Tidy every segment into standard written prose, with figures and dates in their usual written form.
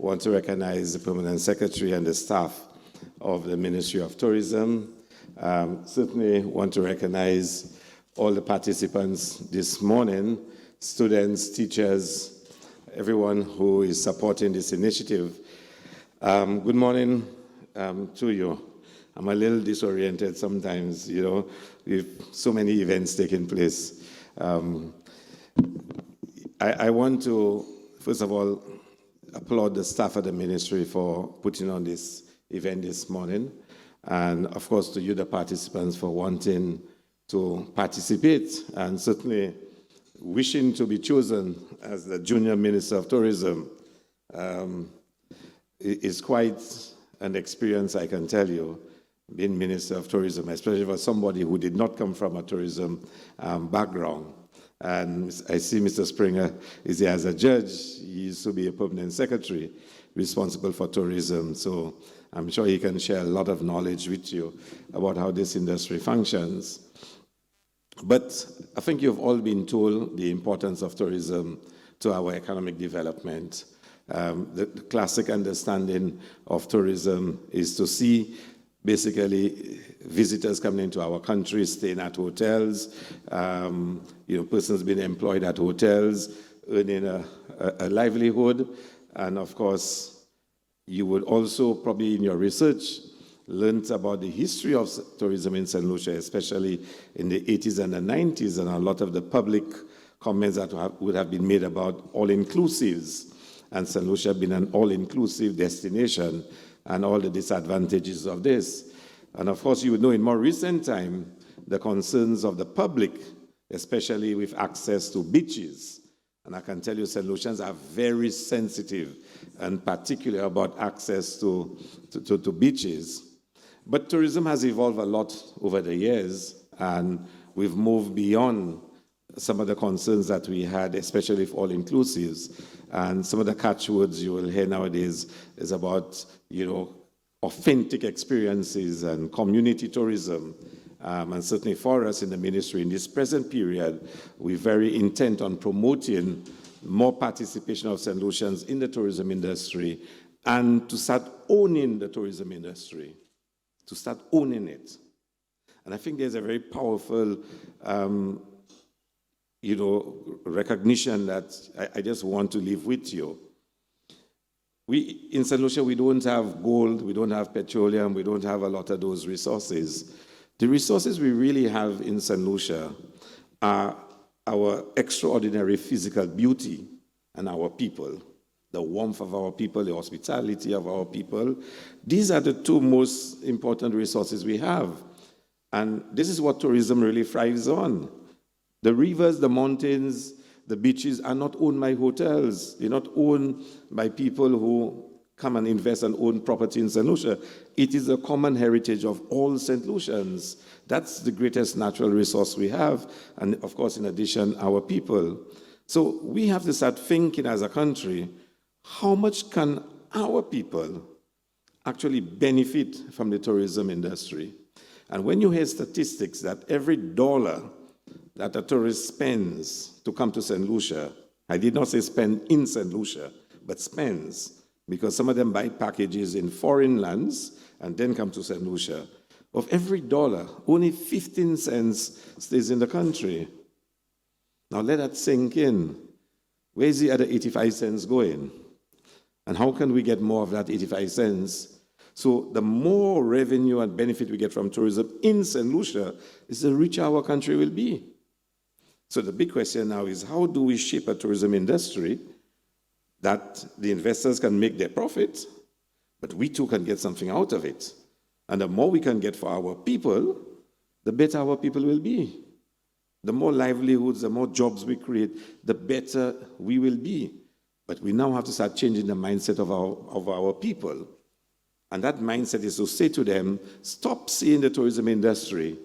want to recognize the Permanent Secretary and the staff of the Ministry of Tourism. Certainly want to recognize all the participants this morning, students, teachers, everyone who is supporting this initiative. Good morning to you. I'm a little disoriented sometimes, with so many events taking place. I want to, first of all, applaud the staff of the ministry for putting on this event this morning, and of course to you, the participants, for wanting to participate and certainly wishing to be chosen as the Junior Minister of Tourism. It's quite an experience, I can tell you, being Minister of Tourism, especially for somebody who did not come from a tourism background. And I see Mr. Springer is here as a judge. He used to be a permanent secretary responsible for tourism. So I'm sure he can share a lot of knowledge with you about how this industry functions. But I think you've all been told the importance of tourism to our economic development. The classic understanding of tourism is to see basically visitors coming into our country, staying at hotels, persons being employed at hotels, earning a livelihood. And of course, you would also probably in your research learned about the history of tourism in St. Lucia, especially in the 80s and the 90s, and a lot of the public comments that would have been made about all-inclusives, and St. Lucia being an all-inclusive destination, and all the disadvantages of this. And of course, you would know in more recent time, the concerns of the public, especially with access to beaches. And I can tell you, St. Lucians are very sensitive and particular about access to beaches. But tourism has evolved a lot over the years, and we've moved beyond some of the concerns that we had, especially with all-inclusives. And some of the catchwords you will hear nowadays is about, authentic experiences and community tourism. And certainly for us in the ministry in this present period, we're very intent on promoting more participation of St. Lucians in the tourism industry and to start owning the tourism industry, to start owning it. And I think there's a very powerful recognition that I just want to leave with you. In St. Lucia, we don't have gold, we don't have petroleum, we don't have a lot of those resources. The resources we really have in St. Lucia are our extraordinary physical beauty and our people, the warmth of our people, the hospitality of our people. These are the two most important resources we have. And this is what tourism really thrives on. The rivers, the mountains, the beaches are not owned by hotels. They're not owned by people who come and invest and own property in St. Lucia. It is a common heritage of all St. Lucians. That's the greatest natural resource we have. And of course, in addition, our people. So we have to start thinking as a country, how much can our people actually benefit from the tourism industry? And when you hear statistics that every dollar that a tourist spends to come to St. Lucia, I did not say spend in St. Lucia, but spends, because some of them buy packages in foreign lands and then come to St. Lucia. Of every dollar, only 15 cents stays in the country. Now let that sink in. Where is the other 85 cents going? And how can we get more of that 85 cents? So the more revenue and benefit we get from tourism in St. Lucia, is the richer our country will be. So the big question now is, how do we shape a tourism industry that the investors can make their profit, but we too can get something out of it? And the more we can get for our people, the better our people will be. The more livelihoods, the more jobs we create, the better we will be. But we now have to start changing the mindset of our people. And that mindset is to say to them, stop seeing the tourism industry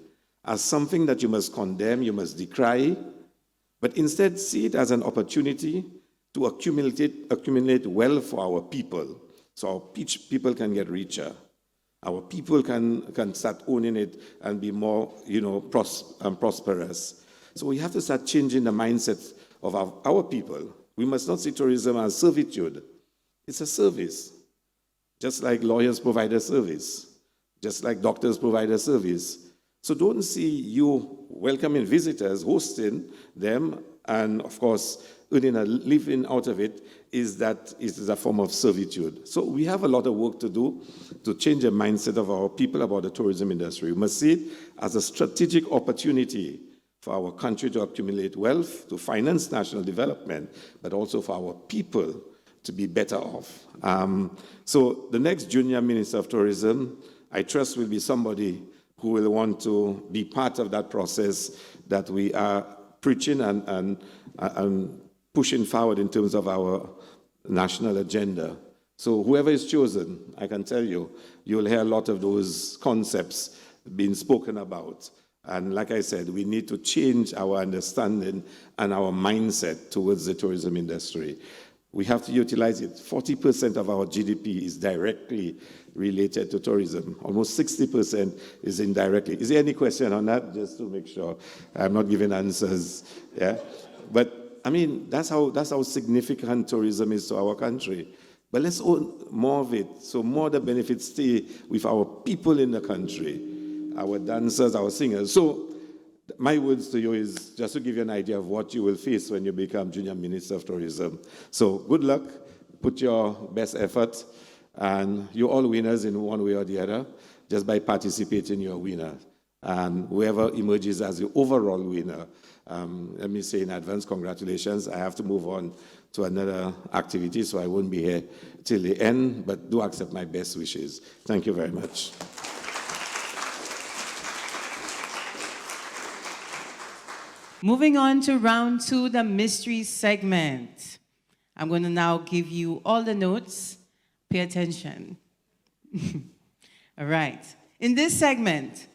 as something that you must condemn, you must decry, but instead see it as an opportunity to accumulate wealth for our people, so our people can get richer. Our people can start owning it and be more, prosperous. So we have to start changing the mindset of our people. We must not see tourism as servitude. It's a service, just like lawyers provide a service, just like doctors provide a service. So don't see you welcoming visitors, hosting them, and of course, earning a living out of it is a form of servitude. So we have a lot of work to do to change the mindset of our people about the tourism industry. We must see it as a strategic opportunity for our country to accumulate wealth, to finance national development, but also for our people to be better off. So the next junior minister of tourism, I trust, will be somebody who will want to be part of that process that we are preaching and pushing forward in terms of our national agenda. So whoever is chosen, I can tell you, you'll hear a lot of those concepts being spoken about. And like I said, we need to change our understanding and our mindset towards the tourism industry. We have to utilize it. 40% of our GDP is directly related to tourism. Almost 60% is indirectly. Is there any question on that? Just to make sure I'm not giving answers. Yeah, but I mean that's how significant tourism is to our country. But let's own more of it, so more of the benefits stay with our people in the country, our dancers, our singers. So my words to you is just to give you an idea of what you will face when you become Junior Minister of Tourism. So good luck, put your best effort, and you're all winners in one way or the other. Just by participating, you're a winner. And whoever emerges as the overall winner, let me say in advance, congratulations. I have to move on to another activity, so I won't be here till the end, but do accept my best wishes. Thank you very much. Moving on to round 2, the mystery segment. I'm going to now give you all the notes. Pay attention. All right. In this segment,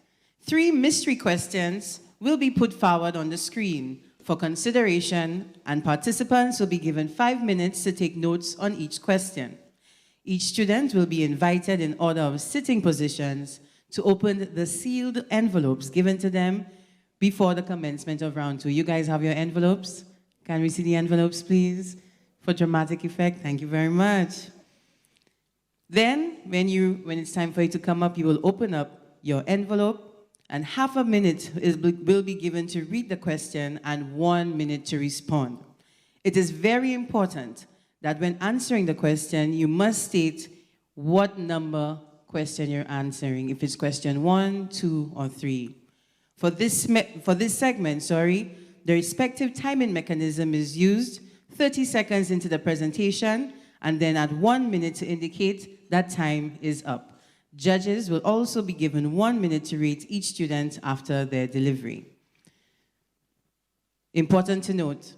3 mystery questions will be put forward on the screen for consideration, and participants will be given 5 minutes to take notes on each question. Each student will be invited in order of sitting positions to open the sealed envelopes given to them before the commencement of round 2. You guys have your envelopes? Can we see the envelopes, please? For dramatic effect, thank you very much. Then, when it's time for you to come up, you will open up your envelope, and half a minute will be given to read the question and 1 minute to respond. It is very important that when answering the question, you must state what number question you're answering, if it's question 1, 2, or 3. For this segment, the respective timing mechanism is used 30 seconds into the presentation, and then at 1 minute to indicate that time is up. Judges will also be given 1 minute to rate each student after their delivery. Important to note,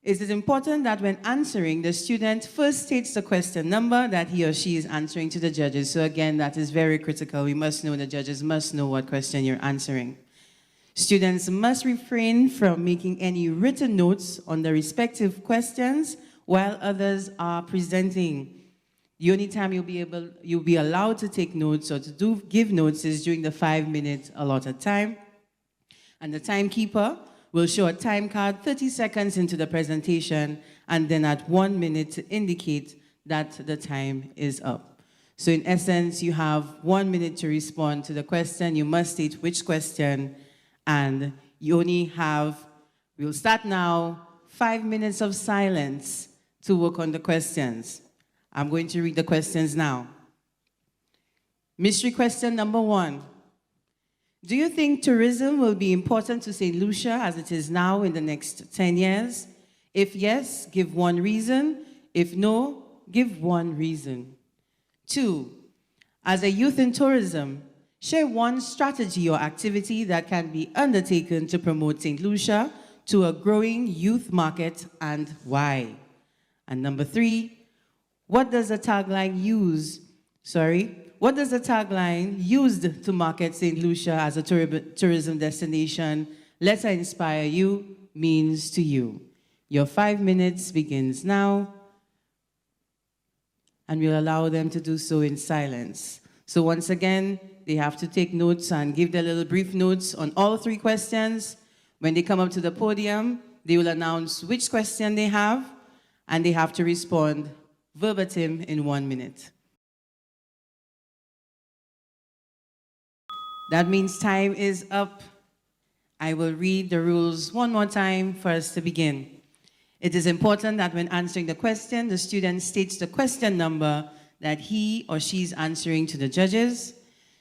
it is important that when answering, the student first states the question number that he or she is answering to the judges. So again, that is very critical. We must know, the judges must know what question you're answering. Students must refrain from making any written notes on the respective questions while others are presenting. The only time you'll be allowed to take notes or to give notes is during the 5 minute allotted time. And the timekeeper will show a time card 30 seconds into the presentation, and then at 1 minute to indicate that the time is up. So in essence, you have 1 minute to respond to the question. You must state which question, and you only have, we'll start now, 5 minutes of silence to work on the questions. I'm going to read the questions now. Mystery question number 1. Do you think tourism will be important to St. Lucia as it is now in the next 10 years? If yes, give 1 reason. If no, give 1 reason. 2, as a youth in tourism, share 1 strategy or activity that can be undertaken to promote St. Lucia to a growing youth market, and why? And number 3, what does the tagline used to market St. Lucia as a tourism destination, "Let her inspire you," means to you? Your 5 minutes begins now, and we'll allow them to do so in silence. So once again, they have to take notes and give their little brief notes on all 3 questions. When they come up to the podium, they will announce which question they have, and they have to respond verbatim in 1 minute. That means time is up. I will read the rules one more time for us to begin. It is important that when answering the question, the student states the question number that he or she is answering to the judges.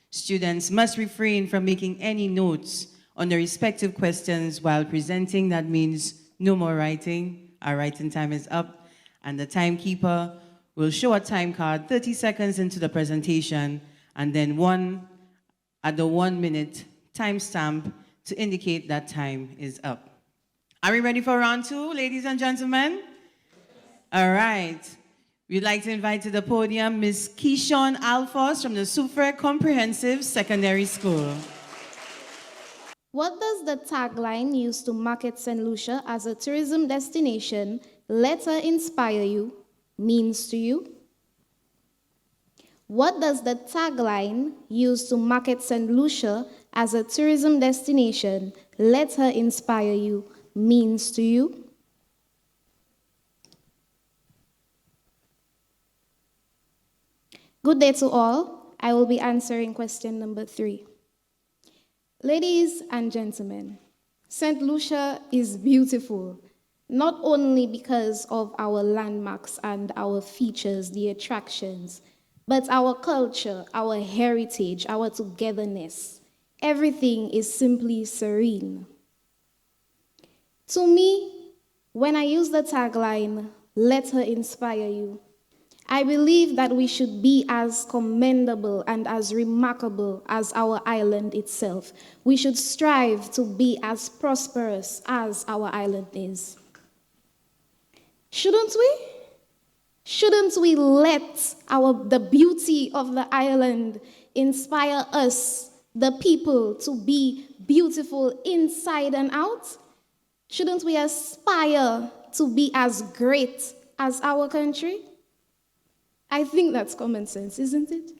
Students must refrain from making any notes on the respective questions while presenting. That means no more writing. Our writing time is up, and the timekeeper will show a time card 30 seconds into the presentation, and then at the 1 minute timestamp to indicate that time is up. Are we ready for round two, ladies and gentlemen? All right. We'd like to invite to the podium Ms. Keishon Alphos from the Soufre Comprehensive Secondary School. What does the tagline used to market St. Lucia as a tourism destination, "Let her inspire you," means to you? What does the tagline used to market St. Lucia as a tourism destination, "Let her inspire you," means to you? Good day to all. I will be answering question number 3. Ladies and gentlemen, St. Lucia is beautiful, not only because of our landmarks and our features, the attractions, but our culture, our heritage, our togetherness. Everything is simply serene. To me, when I use the tagline, "Let her inspire you," I believe that we should be as commendable and as remarkable as our island itself. We should strive to be as prosperous as our island is. Shouldn't we? Shouldn't we let the beauty of the island inspire us, the people, to be beautiful inside and out? Shouldn't we aspire to be as great as our country? I think that's common sense, isn't it?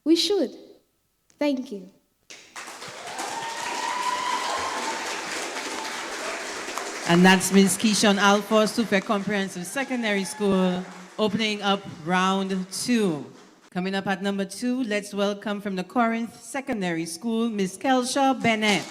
We should. Thank you. And that's Ms. Keishon Alphos, Soufre Comprehensive Secondary School, opening up round 2. Coming up at number 2, let's welcome from the Corinth Secondary School, Ms. Kelsha Bennett.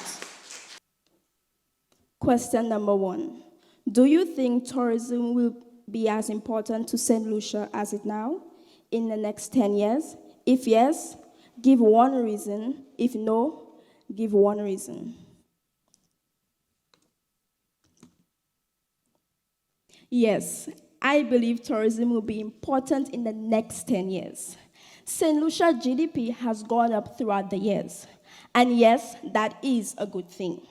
Question number 1. Do you think tourism will be as important to St. Lucia as it now in the next 10 years? If yes, give one reason. If no, give one reason. Yes, I believe tourism will be important in the next 10 years. St. Lucia GDP has gone up throughout the years. And yes, that is a good thing.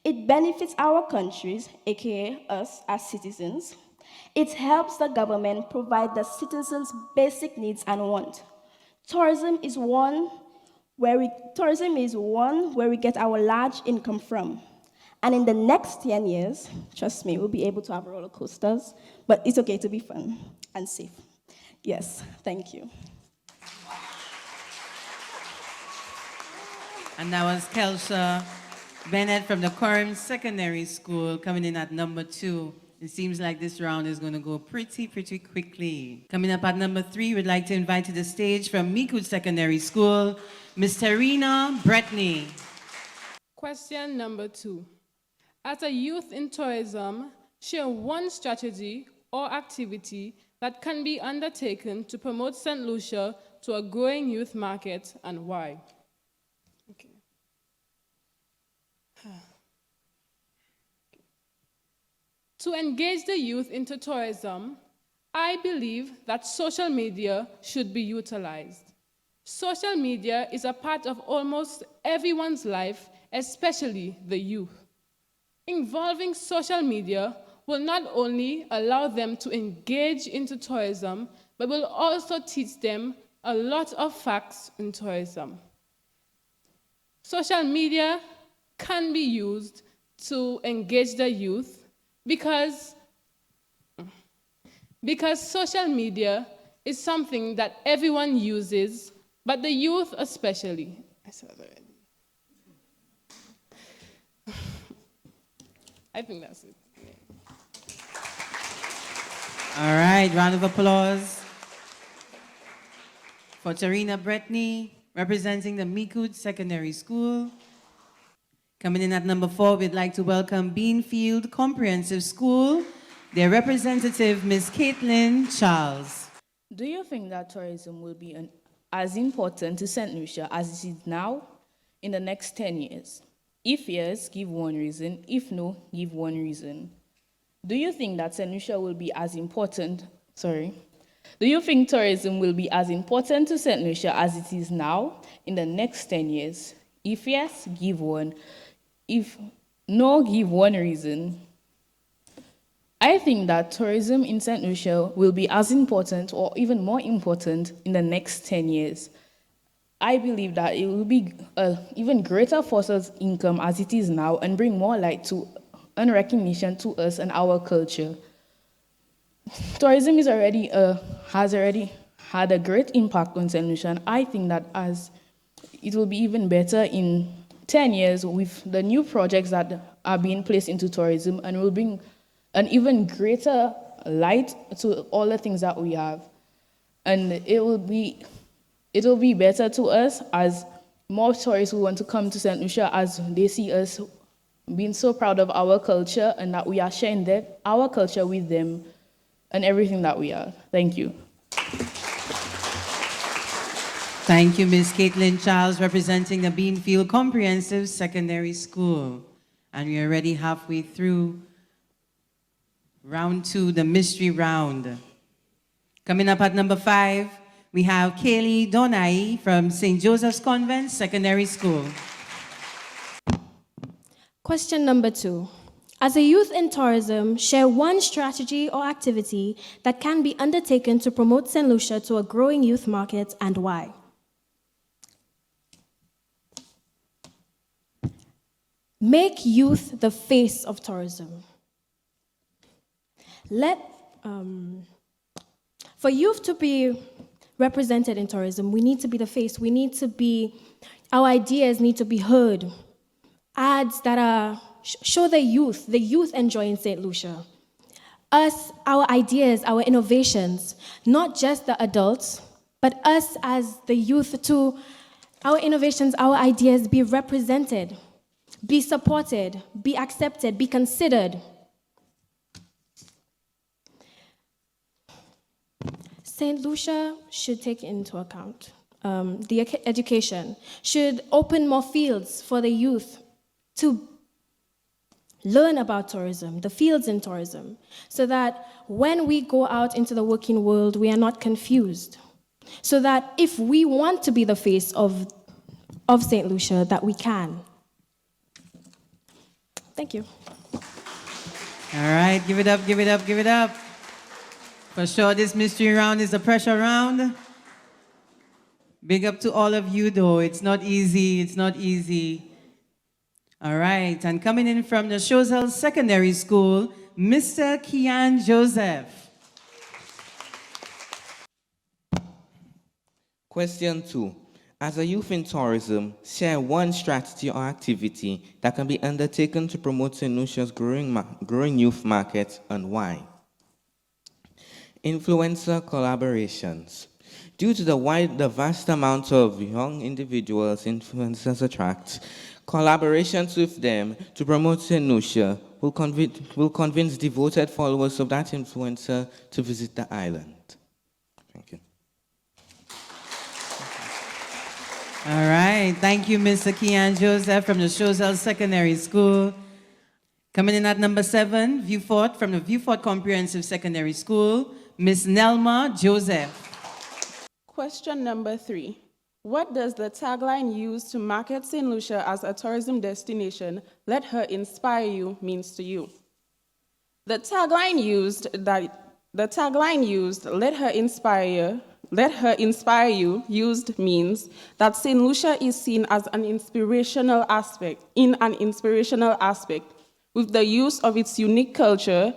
It benefits our countries, aka us as citizens. It helps the government provide the citizens' basic needs and wants. Tourism is one where we get our large income from. And in the next 10 years, trust me, we'll be able to have roller coasters, but it's okay to be fun and safe. Yes, thank you. And that was Kelsha Bennett from the Corinth Secondary School coming in at number 2. It seems like this round is going to go pretty quickly. Coming up at number 3, we'd like to invite to the stage from Mikud Secondary School, Ms. Tarina Bretney. Question number 2. As a youth in tourism, share one strategy or activity that can be undertaken to promote St. Lucia to a growing youth market and why. Okay. To engage the youth into tourism, I believe that social media should be utilized. Social media is a part of almost everyone's life, especially the youth. Involving social media will not only allow them to engage into tourism, but will also teach them a lot of facts in tourism. Social media can be used to engage the youth because social media is something that everyone uses, but the youth especially. I said that already. I think that's it. All right, round of applause For Tarina Bretney, representing the Mikud Secondary School. Coming in at number 4, we'd like to welcome Beanfield Comprehensive School, their representative, Ms. Caitlin Charles. Do you think that tourism will be as important to St. Lucia as it is now in the next 10 years? If yes, give one reason. If no, give one reason. Do you think that St. Lucia will be as important, do you think tourism will be as important to St. Lucia as it is now in the next 10 years? If yes, give one. If no, give one reason. I think that tourism in St. Lucia will be as important or even more important in the next 10 years. I believe that it will be an even greater force of income as it is now and bring more light to and recognition to us and our culture. Tourism has already had a great impact on St. Lucia, and I think that as it will be even better in 10 years with the new projects that are being placed into tourism and will bring an even greater light to all the things that we have. And it will be better to us as more tourists who want to come to St. Lucia as they see us being so proud of our culture and that we are sharing our culture with them and everything that we are. Thank you. Thank you, Ms. Caitlin Charles, representing the Beanfield Comprehensive Secondary School. And we are already halfway through round 2, the mystery round. Coming up at number 5, we have Kaylee Donai from St. Joseph's Convent Secondary School. Question number 2. As a youth in tourism, share one strategy or activity that can be undertaken to promote St. Lucia to a growing youth market and why. Make youth the face of tourism. For youth to be represented in tourism, we need to be the face. Our ideas need to be heard. Ads that show the youth enjoying St. Lucia. Our ideas, our innovations, not just the adults, but us as the youth too, our innovations, our ideas be represented, be supported, be accepted, be considered. St. Lucia should take into account the education, should open more fields for the youth to learn about tourism, the fields in tourism, so that when we go out into the working world, we are not confused. So that if we want to be the face of St. Lucia, that we can. Thank you. All right, give it up, give it up, give it up. For sure, this mystery round is a pressure round. Big up to all of you, though. It's not easy, it's not easy. All right, and coming in from the Choiseul Secondary School, Mr. Kian Joseph. Question 2. As a youth in tourism, share one strategy or activity that can be undertaken to promote St. Lucia's growing youth market and why. Influencer collaborations. Due to the vast amount of young individuals influencers attract, collaborations with them to promote St. Lucia will convince devoted followers of that influencer to visit the island. Thank you. All right, thank you, Mr. Kian Joseph from the Choiseul Secondary School. Coming in at number 7, Vieux-Fort from the Vieux-Fort Comprehensive Secondary School, Miss Nelma Joseph. Question number 3. What does the tagline used to market St. Lucia as a tourism destination, "Let her inspire you," means to you? The tagline used, "Let her inspire you," used means that St. Lucia is seen as an inspirational aspect, with the use of its unique culture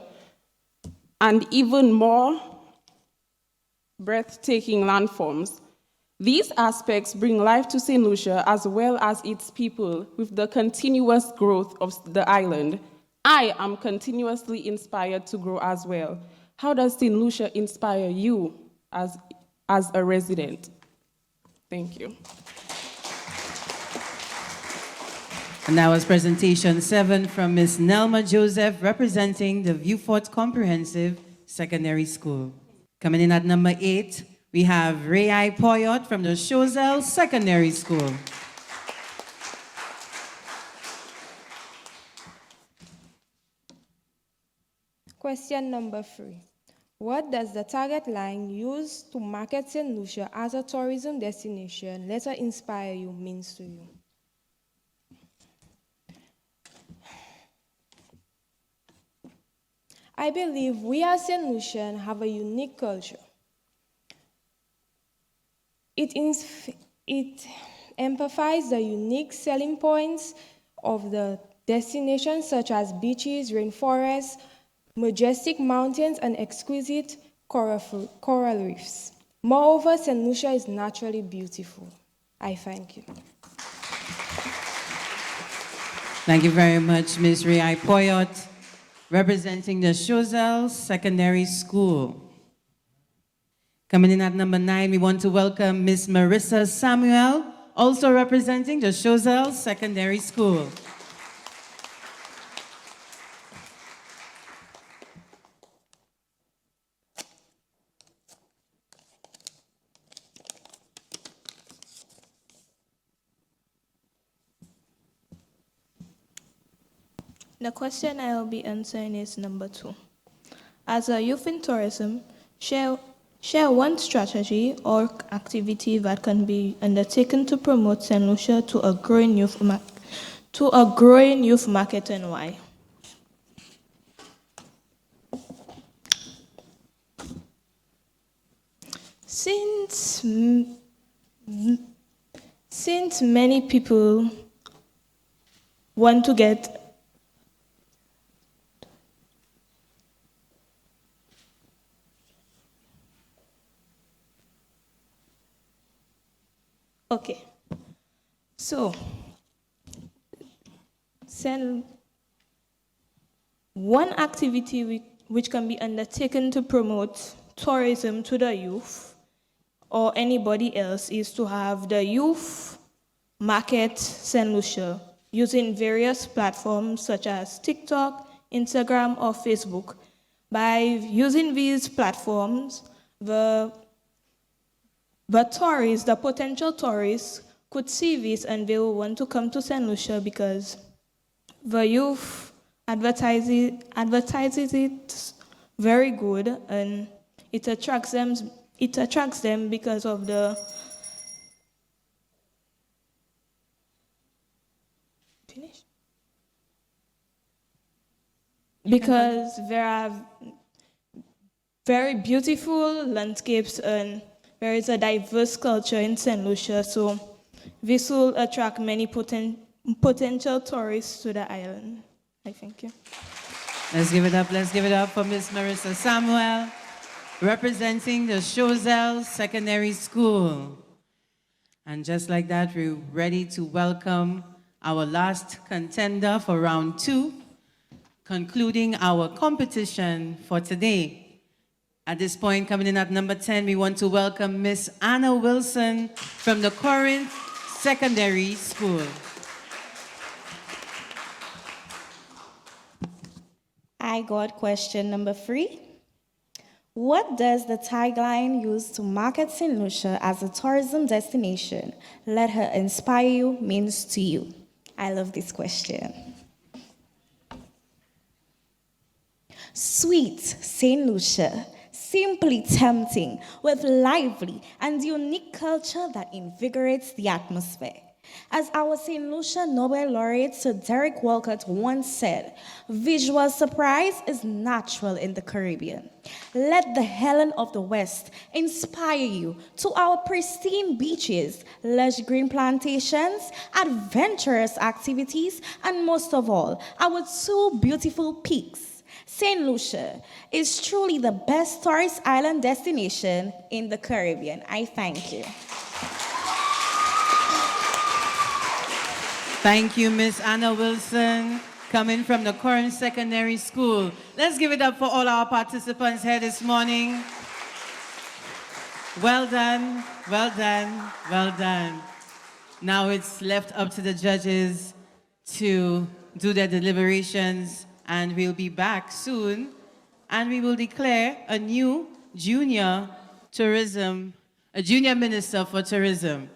and even more breathtaking landforms. These aspects bring life to St. Lucia as well as its people with the continuous growth of the island. I am continuously inspired to grow as well. How does St. Lucia inspire you as a resident? Thank you. And that was presentation 7 from Ms. Nelma Joseph, representing the Viewfort Comprehensive Secondary School. Coming in at number 8, we have Ray I. Poyot from the Chozel Secondary School. Question number 3. What does the target line use to market St. Lucia as a tourism destination, let her inspire you, means to you? I believe we as St. Lucian have a unique culture. It emphasizes the unique selling points of the destination, such as beaches, rainforests, majestic mountains, and exquisite coral reefs. Moreover, St. Lucia is naturally beautiful. I thank you. Thank you very much, Ms. Ray I. Poyot, representing the Chozel Secondary School. Coming in at number 9, we want to welcome Ms. Marissa Samuel, also representing the Chozel Secondary School. The question I will be answering is number 2. As a youth in tourism, share one strategy or activity that can be undertaken to promote St. Lucia to a growing youth market, and why. Since many people want to get Okay, so one activity which can be undertaken to promote tourism to the youth or anybody else is to have the youth market St. Lucia using various platforms such as TikTok, Instagram, or Facebook. By using these platforms, the potential tourists could see this and they will want to come to St. Lucia because the youth advertises it very good, and it attracts them because of the because there are very beautiful landscapes and there is a diverse culture in St. Lucia, so this will attract many potential tourists to the island. I thank you. Let's give it up for Ms. Marissa Samuel, representing the Chozel Secondary School. And just like that, we're ready to welcome our last contender for round 2, concluding our competition for today. At this point, coming in at number 10, we want to welcome Miss Anna Wilson from the Corinth Secondary School. I got question number 3. What does the tagline use to market St. Lucia as a tourism destination, let her inspire you, means to you? I love this question. Sweet St. Lucia, simply tempting, with lively and unique culture that invigorates the atmosphere. As our St. Lucia Nobel laureate Sir Derek Walcott once said, visual surprise is natural in the Caribbean. Let the Helen of the West inspire you to our pristine beaches, lush green plantations, adventurous activities, and most of all, our 2 beautiful peaks. St. Lucia is truly the best tourist island destination in the Caribbean. I thank you. Thank you, Miss Anna Wilson, coming from the Corinth Secondary School. Let's give it up for all our participants here this morning. Well done, well done, well done. Now it's left up to the judges to do their deliberations, and we'll be back soon, and we will declare a new junior minister for tourism.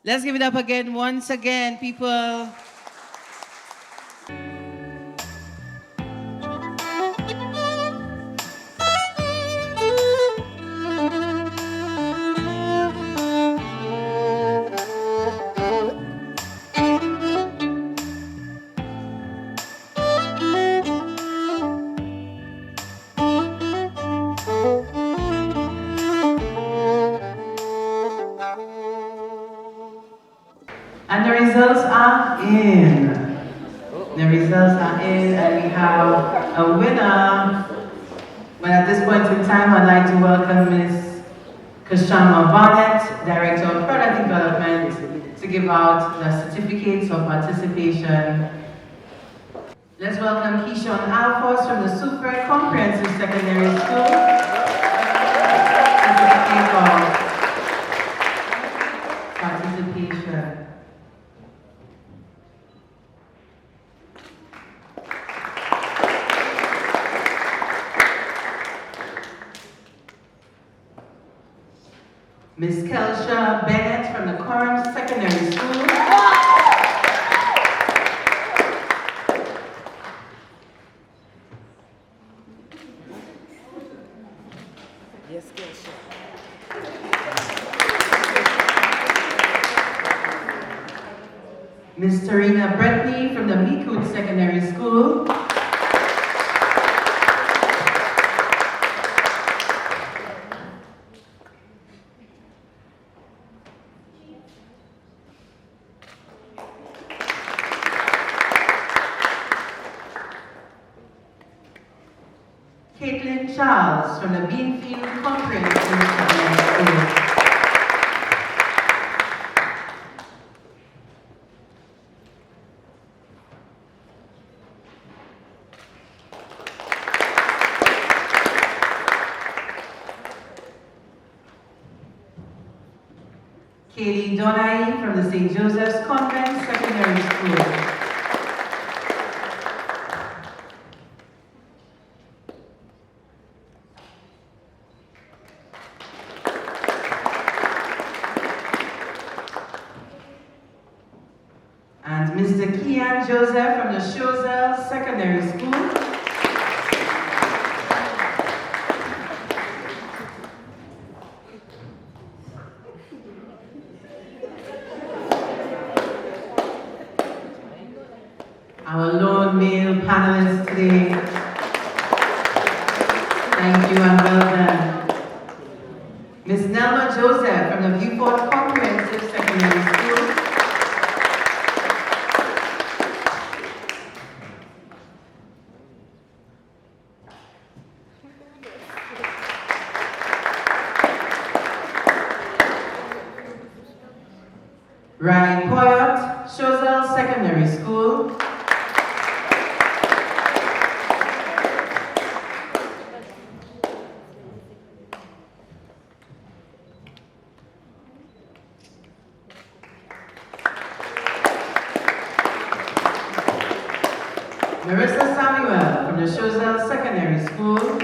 Let's give it up again, once again, people. And the results are in. The results are in, and we have a winner. But at this point in time, I'd like to welcome Ms. Kashama Barnett, Director of Product Development, to give out the certificates of participation. Let's welcome Keishon Alfos from the Super Comprehensive Secondary School. Certificate of participation. Ms. Kelsha Bennett from the Coram Secondary School. Yes, Kelsha. Ms. Tarina Bretney from the Meekwood Secondary School. Caitlin Charles from the Beanfield Comprehensive Secondary School. Kaylee Donai from the St. Joseph's Convent Secondary School. And Mr. Kian Joseph from the Chozel Secondary School. Our lone male panelist today. Thank you and well done. Ms. Nelma Joseph from the Viewport Comprehensive Secondary School. Ryan Poyot, Chozel Secondary School. Marissa Samuel from the Chozel Secondary School.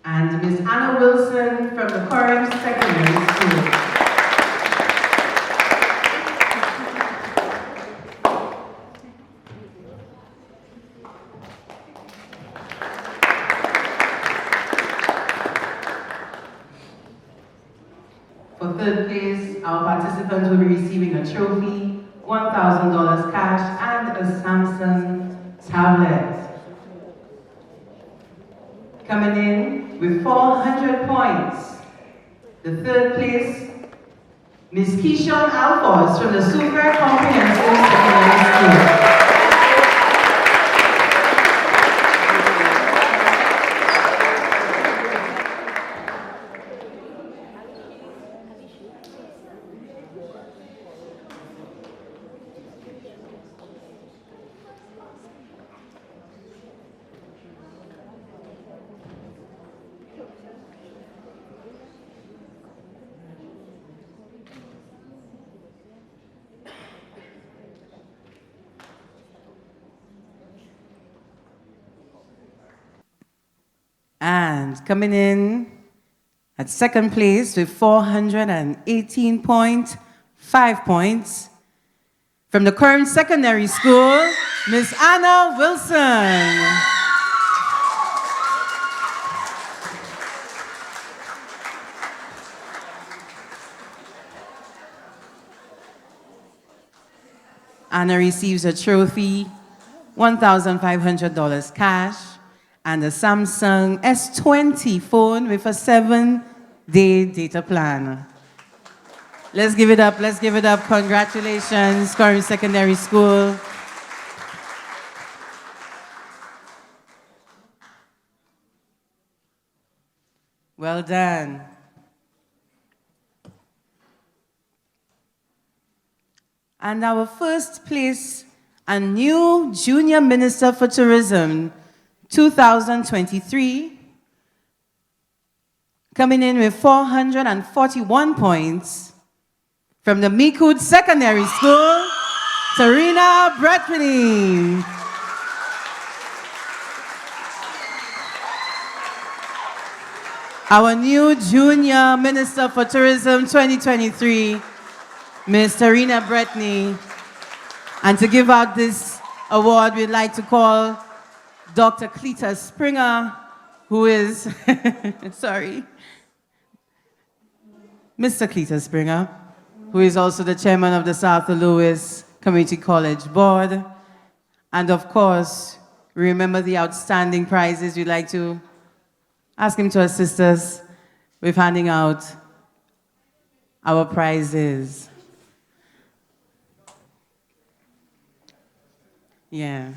And Ms. Anna Wilson from the Coram Secondary School. For third place, our participants will be receiving a trophy, $1,000 cash, and a Samsung tablet. Coming in with 400 points, the third place, Ms. Keishon Alfos from the Super Comprehensive Secondary School. And coming in at second place with 418.5 points, from the Curran Secondary School, Miss Anna Wilson. Anna receives a trophy, $1,500 cash, and a Samsung S20 phone with a 7-day data plan. Let's give it up, let's give it up. Congratulations, Curran Secondary School. Well done. And our first place, a new Junior Minister for Tourism, 2023, coming in with 441 points, from the Mikud Secondary School, Tarina Bretany. Our new Junior Minister for Tourism 2023, Ms. Tarina Bretany. And to give out this award, we'd like to call Dr. Cletus Springer, who is, sorry, Mr. Cletus Springer, who is also the chairman of the South Lewis Community College Board. And of course, remember the outstanding prizes. We'd like to ask him to assist us with handing out our prizes. Yeah.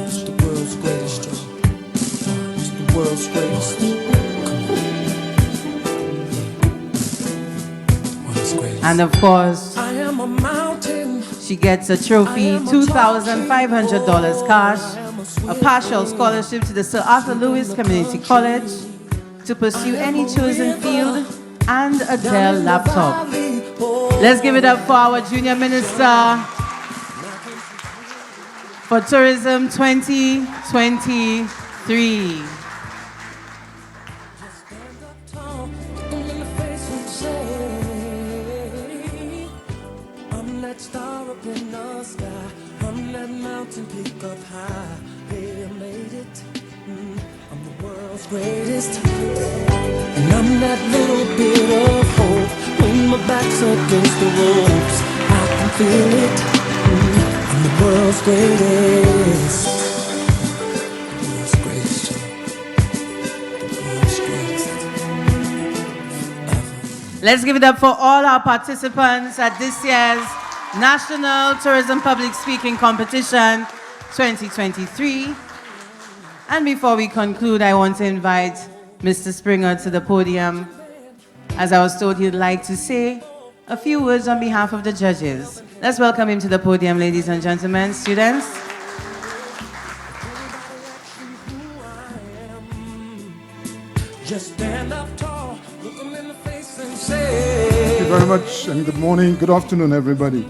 It's the world's greatest job. It's the world's greatest. And of course, I am a mountain. she gets a trophy, $2,500 cash, a partial scholarship to the Sir Arthur Lewis Community College to pursue any chosen field, and a Dell laptop. Let's give it up for our Junior Minister for Tourism 2023. I'm that star up in the sky. I'm that mountain peak up high. Hey, I made it. I'm the world's greatest. And I'm that little bit of hope. When my back's against the ropes, I can feel it. I'm the world's greatest. The world's greatest. The world's greatest. Let's give it up for all our participants at this year's National Tourism Public Speaking Competition 2023. And before we conclude, I want to invite Mr. Springer to the podium, as I was told he'd like to say a few words on behalf of the judges. Let's welcome him to the podium, ladies and gentlemen, students. Just stand up tall, look them in the face and say, thank you very much, and good morning, good afternoon, everybody.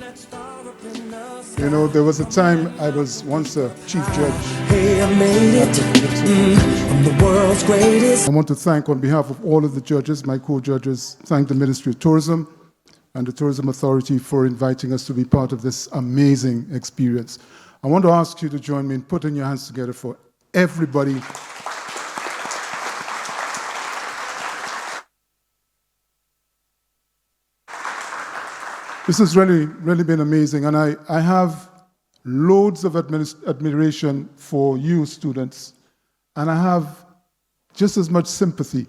You know, there was a time I was once a chief judge. Hey, I made it. I'm the world's greatest. I want to thank, on behalf of all of the judges, my co-judges, thank the Ministry of Tourism and the Tourism Authority for inviting us to be part of this amazing experience. I want to ask you to join me in putting your hands together for everybody. This has really been amazing, and I have loads of admiration for you students, and I have just as much sympathy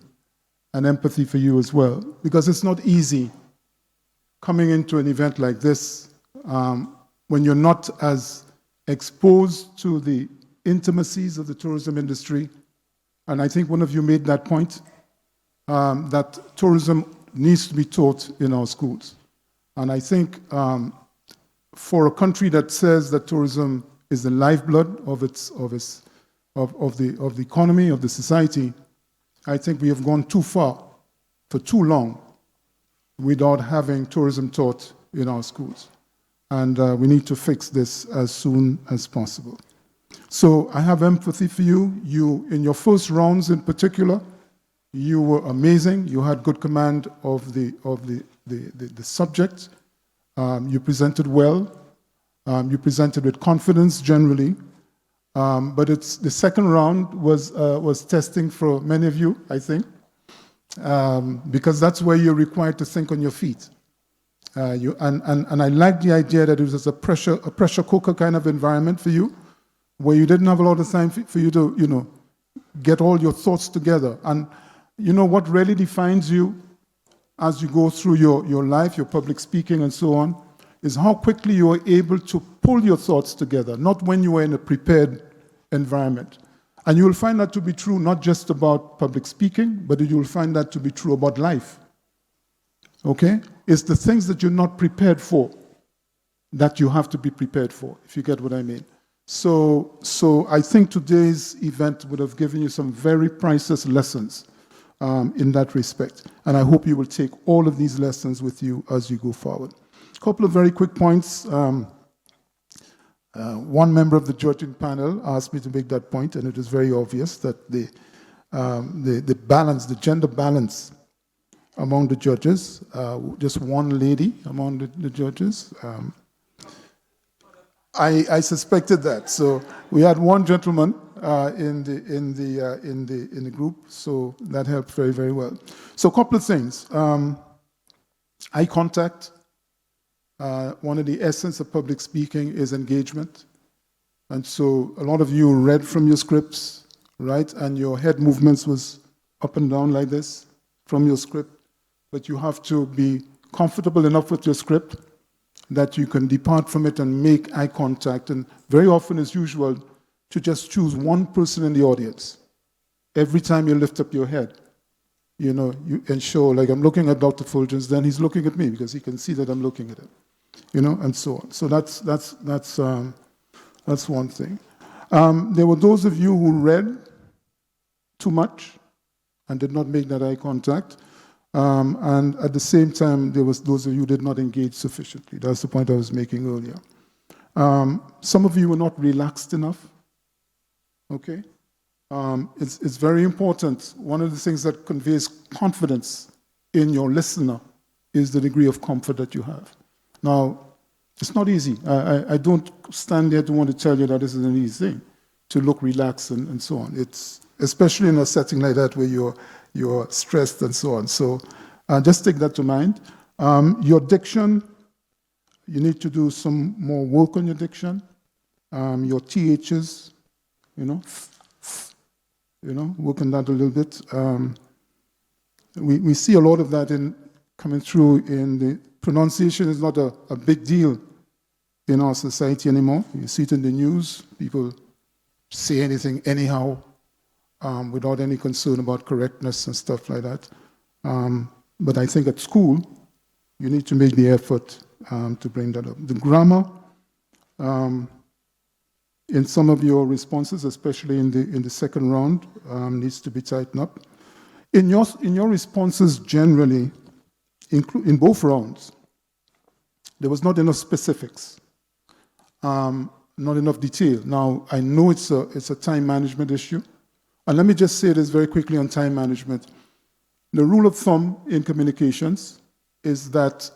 and empathy for you as well, because it's not easy coming into an event like this when you're not as exposed to the intimacies of the tourism industry. And I think one of you made that point, that tourism needs to be taught in our schools. And I think for a country that says that tourism is the lifeblood of the economy, of the society, I think we have gone too far for too long without having tourism taught in our schools. And we need to fix this as soon as possible. So I have empathy for you. You, in your first rounds in particular, you were amazing. You had good command of the subject. You presented well. You presented with confidence generally. But it's the second round was testing for many of you, I think, because that's where you're required to think on your feet. And I like the idea that it was a pressure cooker kind of environment for you, where you didn't have a lot of time for you to, get all your thoughts together. And what really defines you as you go through your life, your public speaking and so on, is how quickly you are able to pull your thoughts together, not when you are in a prepared environment. And you will find that to be true not just about public speaking, but you will find that to be true about life. Okay? It's the things that you're not prepared for that you have to be prepared for, if you get what I mean. So I think today's event would have given you some very priceless lessons in that respect. And I hope you will take all of these lessons with you as you go forward. A couple of very quick points. One member of the judging panel asked me to make that point, and it is very obvious that the balance, the gender balance among the judges, just one lady among the judges. I suspected that. So we had one gentleman in the group, so that helped very, very well. So a couple of things. Eye contact. One of the essence of public speaking is engagement. And so a lot of you read from your scripts, right? And your head movements was up and down like this from your script. But you have to be comfortable enough with your script that you can depart from it and make eye contact. And very often, as usual, to just choose one person in the audience. Every time you lift up your head, you ensure, like I'm looking at Dr. Fulgens, then he's looking at me because he can see that I'm looking at him. And so on. So that's one thing. There were those of you who read too much and did not make that eye contact. And at the same time, there was those of you who did not engage sufficiently. That's the point I was making earlier. Some of you were not relaxed enough. Okay? It's very important. One of the things that conveys confidence in your listener is the degree of comfort that you have. Now, it's not easy. I don't stand there to want to tell you that this is an easy thing, to look relaxed and so on. It's especially in a setting like that where you're stressed and so on. So just take that to mind. Your diction, you need to do some more work on your diction. Your THs, work on that a little bit. We see a lot of that coming through in the pronunciation is not a big deal in our society anymore. You see it in the news. People say anything anyhow without any concern about correctness and stuff like that. But I think at school, you need to make the effort to bring that up. The grammar, in some of your responses, especially in the second round, needs to be tightened up. In your responses generally, in both rounds, there was not enough specifics, not enough detail. Now, I know it's a time management issue. And let me just say this very quickly on time management. The rule of thumb in communications is that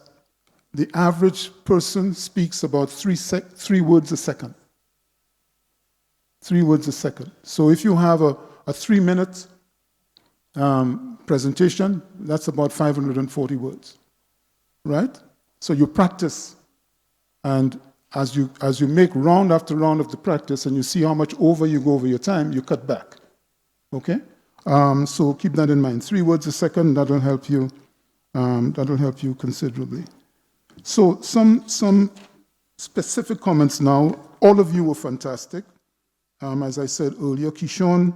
the average person speaks about 3 words a second. 3 words a second. So if you have a 3-minute presentation, that's about 540 words, right? So you practice, and as you make round after round of the practice, and you see how much over you go over your time, you cut back. Okay? So keep that in mind. 3 words a second, that'll help you. That'll help you considerably. So some specific comments now. All of you were fantastic. As I said earlier, Kishon,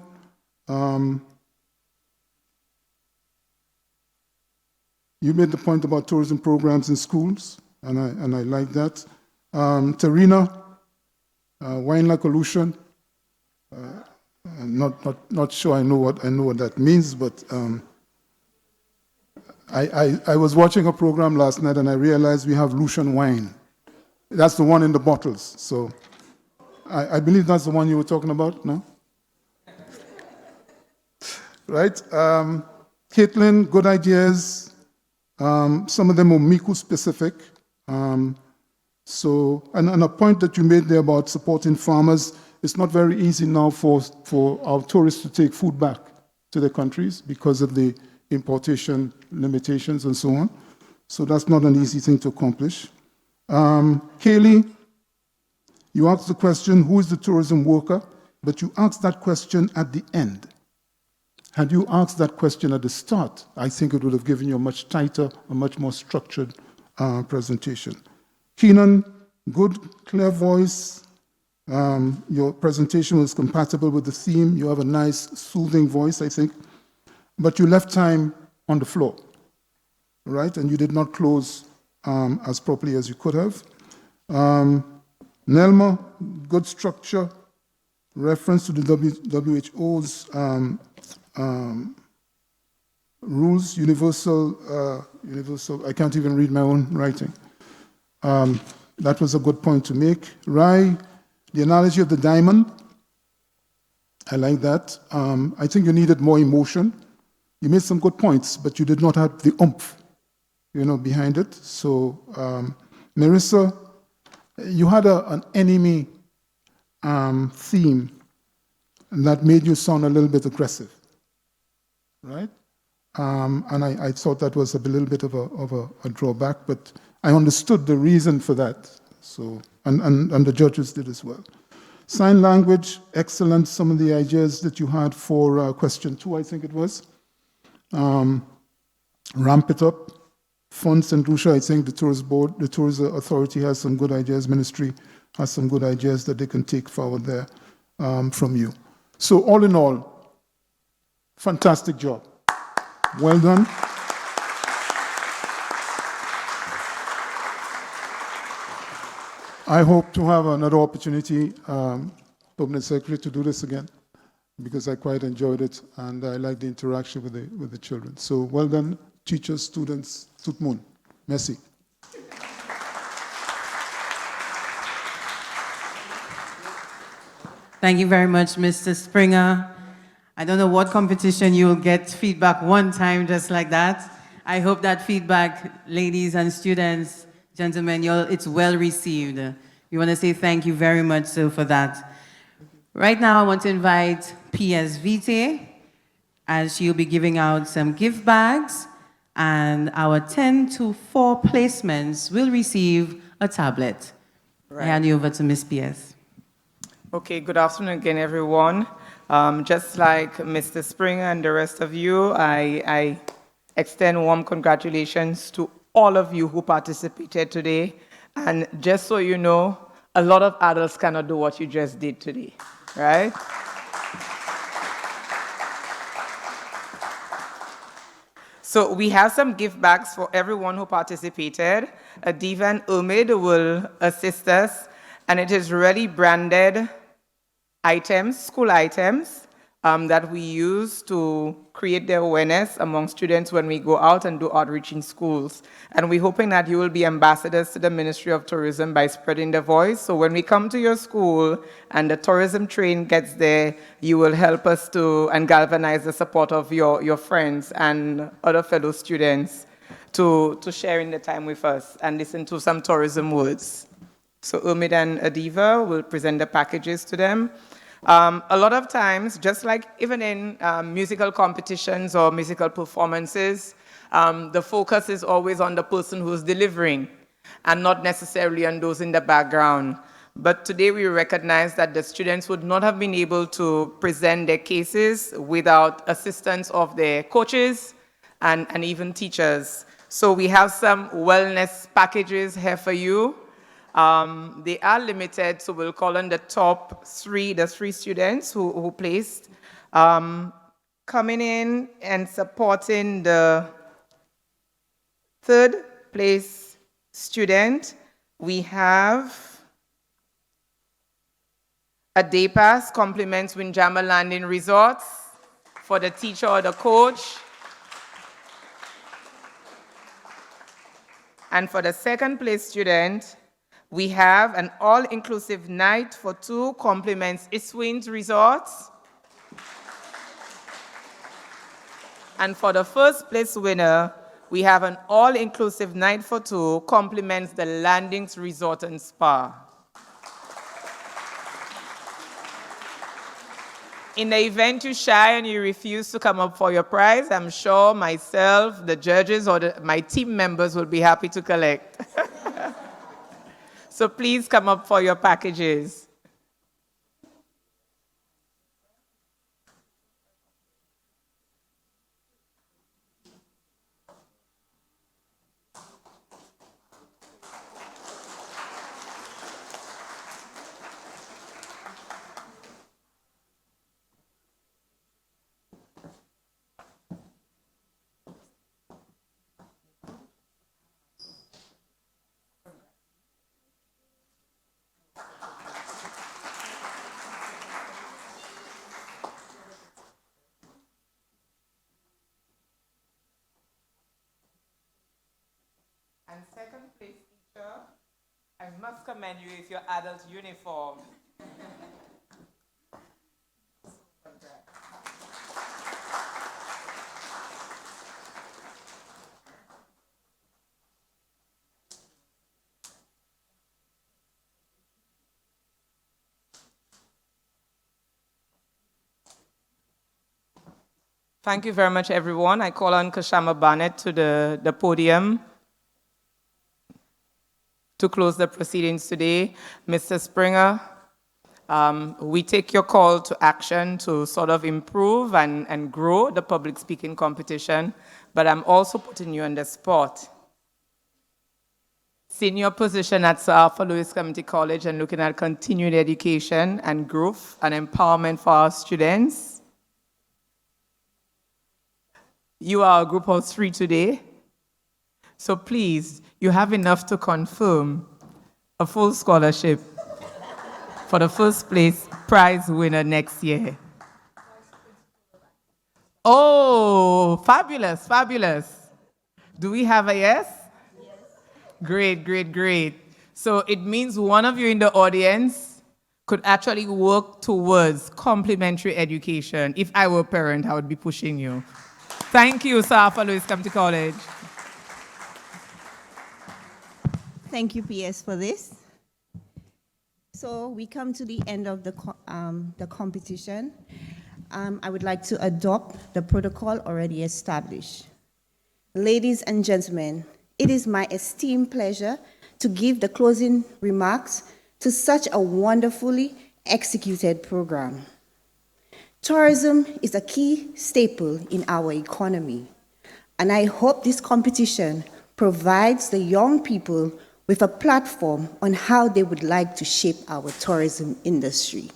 you made the point about tourism programs in schools, and I like that. Tarina, wine like pollution. I'm not sure I know what that means, but I was watching a program last night and I realized we have Lucian wine. That's the one in the bottles. So I believe that's the one you were talking about, no? Right? Caitlin, good ideas. Some of them are Miku specific. And a point that you made there about supporting farmers, it's not very easy now for our tourists to take food back to their countries because of the importation limitations and so on. So that's not an easy thing to accomplish. Kaylee, you asked the question, who is the tourism worker? But you asked that question at the end. Had you asked that question at the start, I think it would have given you a much tighter, a much more structured presentation. Keenan, good, clear voice. Your presentation was compatible with the theme. You have a nice, soothing voice, I think. But you left time on the floor, right? And you did not close as properly as you could have. Nelma, good structure. Reference to the WHO's rules, universal, I can't even read my own writing. That was a good point to make. Rai, the analogy of the diamond, I like that. I think you needed more emotion. You made some good points, but you did not have the oomph, behind it. So, Marissa, you had an enemy theme that made you sound a little bit aggressive, right? And I thought that was a little bit of a drawback, but I understood the reason for that. So, and the judges did as well. Sign language, excellent. Some of the ideas that you had for question 2, I think it was. Ramp it up. Funds and Lucia, I think the tourist board, the tourist authority has some good ideas. Ministry has some good ideas that they can take forward there from you. So all in all, fantastic job. Well done. I hope to have another opportunity, Permanent Secretary, to do this again, because I quite enjoyed it and I like the interaction with the children. So well done, teachers, students, tout le monde. Merci. Thank you very much, Mr. Springer. I don't know what competition you will get feedback one time just like that. I hope that feedback, ladies and students, gentlemen, it's well received. We want to say thank you very much so for that. Right now, I want to invite P.S. Vite, as she'll be giving out some gift bags, and our 10 to 4 placements will receive a tablet. Right. I hand you over to Miss P.S. Okay, good afternoon again, everyone. Just like Mr. Springer and the rest of you, I extend warm congratulations to all of you who participated today. And just so you know, a lot of adults cannot do what you just did today, right? So we have some gift bags for everyone who participated. Adiva and Umid will assist us, and it is really branded items, school items, that we use to create the awareness among students when we go out and do outreach in schools. And we're hoping that you will be ambassadors to the Ministry of Tourism by spreading the voice. So when we come to your school and the tourism train gets there, you will help us to and galvanize the support of your friends and other fellow students to share in the time with us and listen to some tourism words. So Umid and Adiva will present the packages to them. A lot of times, just like even in musical competitions or musical performances, the focus is always on the person who's delivering and not necessarily on those in the background. But today we recognize that the students would not have been able to present their cases without assistance of their coaches and even teachers. So we have some wellness packages here for you. They are limited, so we'll call on the top 3, the 3 students who placed. Coming in and supporting the 3rd place student, we have a day pass, compliments Windjammer Landing Resorts for the teacher or the coach. And for the second place student, we have an all-inclusive night for 2 compliments Iswins Resorts. And for the first place winner, we have an all-inclusive night for 2 compliments the Landings Resort and Spa. In the event you're shy and you refuse to come up for your prize, I'm sure myself, the judges, or my team members will be happy to collect. So please come up for your packages. And second place teacher, I must commend you with your adult uniform. Thank you very much, everyone. I call on Kashama Barnett to the podium to close the proceedings today. Mr. Springer, we take your call to action to sort of improve and grow the public speaking competition, but I'm also putting you on the spot. Seeing your position at Sir Arthur Lewis Community College and looking at continued education and growth and empowerment for our students, you are a group of 3 today. So please, you have enough to confirm a full scholarship for the first place prize winner next year. Oh, fabulous, fabulous. Do we have a yes? Yes. Great, great, great. So it means one of you in the audience could actually work towards complimentary education. If I were a parent, I would be pushing you. Thank you, Sir Arthur Lewis Community College. Thank you, PS, for this. So we come to the end of the competition. I would like to adopt the protocol already established. Ladies and gentlemen, it is my esteemed pleasure to give the closing remarks to such a wonderfully executed program. Tourism is a key staple in our economy, and I hope this competition provides the young people with a platform on how they would like to shape our tourism industry.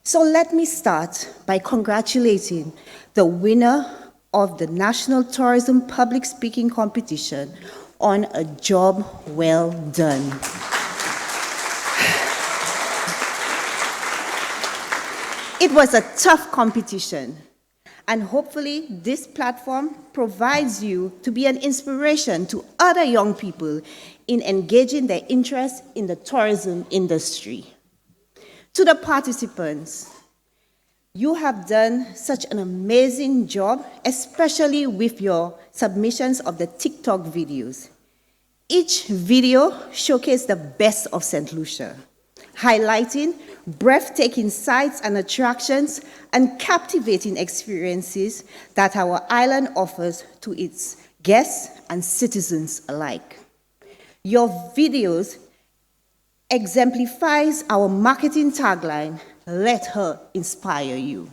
So let me start by congratulating the winner of the National Tourism Public Speaking Competition on a job well done. It was a tough competition, and hopefully this platform provides you to be an inspiration to other young people in engaging their interest in the tourism industry. To the participants, you have done such an amazing job, especially with your submissions of the TikTok videos. Each video showcased the best of St. Lucia, highlighting breathtaking sights and attractions and captivating experiences that our island offers to its guests and citizens alike. Your videos exemplifies our marketing tagline, "Let her inspire you."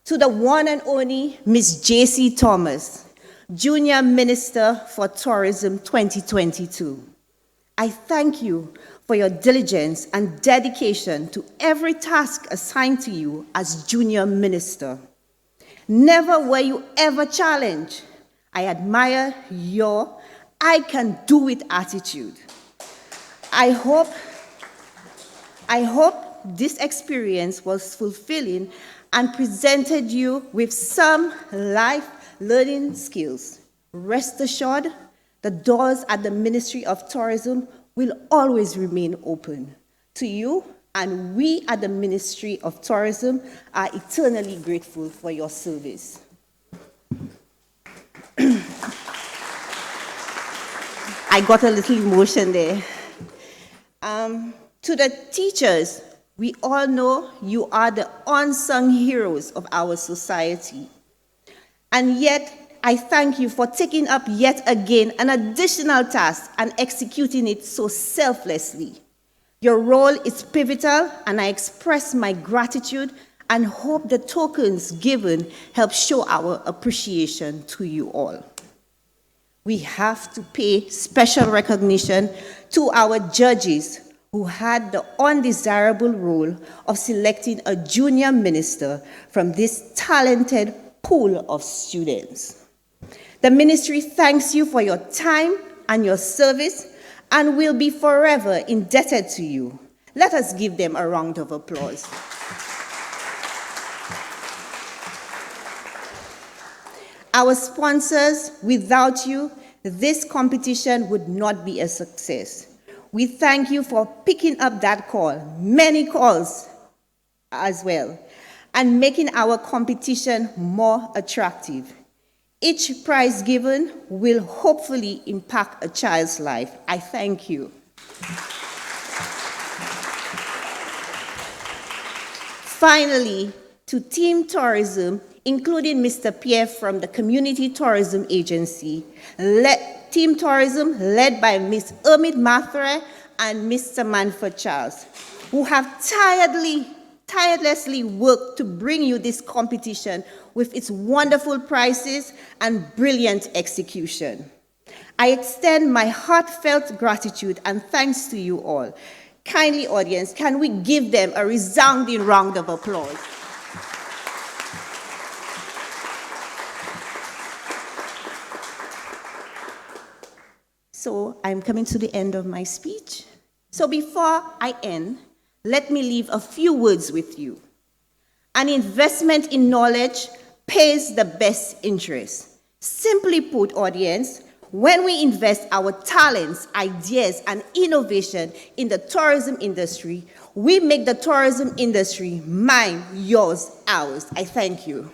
To the one and only Ms. J.C. Thomas, Junior Minister for Tourism 2022, I thank you for your diligence and dedication to every task assigned to you as Junior Minister. Never were you ever challenged. I admire your "I can do it" attitude. I hope this experience was fulfilling and presented you with some life learning skills. Rest assured, The doors at the Ministry of Tourism will always remain open to you, and we at the Ministry of Tourism are eternally grateful for your service. I got a little emotion there. To the teachers, we all know you are the unsung heroes of our society. And yet, I thank you for taking up yet again an additional task and executing it so selflessly. Your role is pivotal, and I express my gratitude and hope the tokens given help show our appreciation to you all. We have to pay special recognition to our judges who had the undesirable role of selecting a junior minister from this talented pool of students. The ministry thanks you for your time and your service and will be forever indebted to you. Let us give them a round of applause. Our sponsors, without you, this competition would not be a success. We thank you for picking up that call, many calls as well, and making our competition more attractive. Each prize given will hopefully impact a child's life. I thank you. Finally, to Team Tourism, including Mr. Pierre from the Community Tourism Agency, Team Tourism led by Ms. Omid Mathre and Mr. Manford Charles, who have tirelessly worked to bring you this competition with its wonderful prizes and brilliant execution. I extend my heartfelt gratitude and thanks to you all. Kindly, audience, can we give them a resounding round of applause? So I'm coming to the end of my speech. So before I end, let me leave a few words with you. An investment in knowledge pays the best interest. Simply put, audience, when we invest our talents, ideas, and innovation in the tourism industry, we make the tourism industry mine, yours, ours. I thank you.